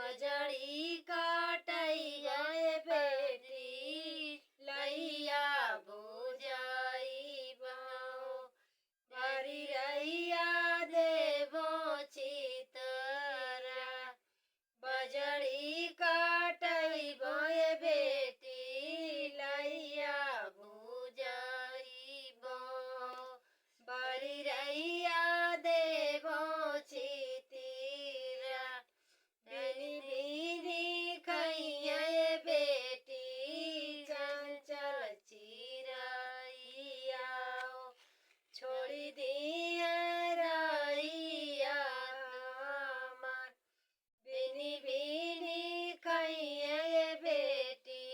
बजड़ी काटई गए बेटी लैया बुझाई बाओ भरी रैया देवो चितरा बजड़ी काटई गए बेटी लैया बुझाई बाओ भरी रैया देवो चितरा बिनी बिनी खैये बेटी चंचल चिरैया छोड़ी दिया रैया हमार बिनी बिनी खैये बेटी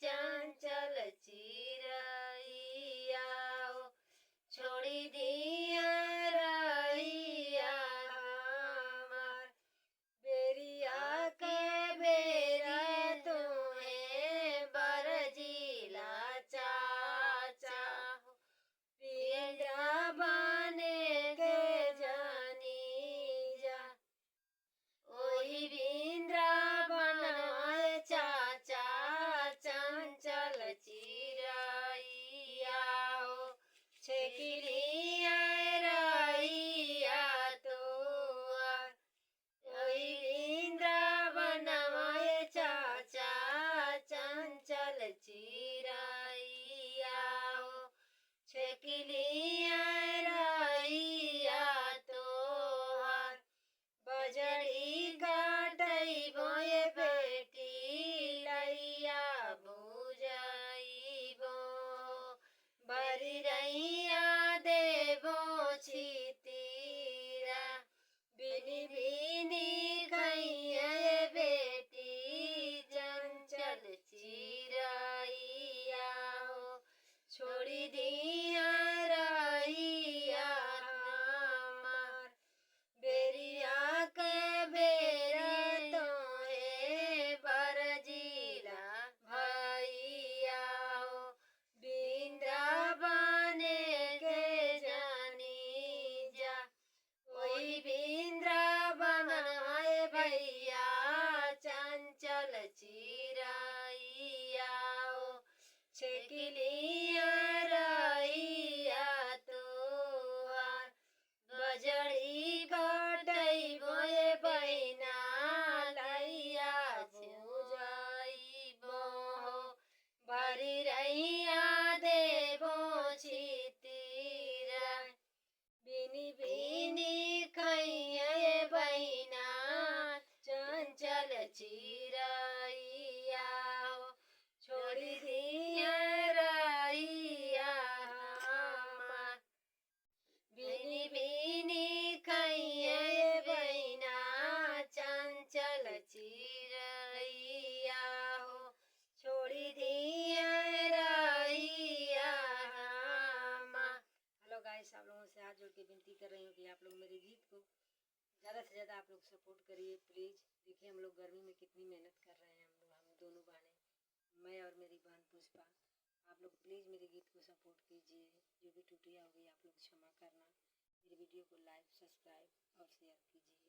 चंचल चिरैया छोड़ी दिया रैया हमार बेरिया के बेरा तुम्हें बरजीला चाचा पिंजरा बने के जानी जा ओही बिंद्रा बनाए चाचा चंचल चिरैया छेकिलिया रैया तो इंद्रा बनवाए चाचा चंचल चिरैया छेकिलिया रैया तोहार बजड़ी काटई बोए बेटी लैया बुझाइबो बरी रैया देवो छितीरा बिनी बिनी खैये बेटी चंचल चिरैया छोड़ी दिया रैया हमार बेरिया के बेरा तोहे बरजीला भैया बिंद्रा बने के जानी जा वही बिंद्रा बनाए भैया चंचल चिरैया छेकिलिया रैया तोहार बजड़ी काटई बोए बहिना लैया बुझाइबो भरी रैया देवो छितीरा बिनी बिनी खैये बहिना चंचल चिरैया छोड़ी दिया रैया हमार बिनी बिनी खैये बहिना चंचल चिरैया छोड़ी दिया रैया हमार। हेलो गाइस, आप लोगों से हाथ जोड़ के विनती कर रही हूँ कि आप लोग मेरे गीत को ज़्यादा से ज़्यादा आप लोग सपोर्ट करिए प्लीज़। देखिए हम लोग गर्मी में कितनी मेहनत कर रहे हैं, हम दोनों बहनें, मैं और मेरी बहन पुष्पा। आप लोग प्लीज़ मेरे गीत को सपोर्ट कीजिए, जो भी त्रुटियाँ होगी आप लोग क्षमा करना। मेरे वीडियो को लाइक, सब्सक्राइब और शेयर कीजिए।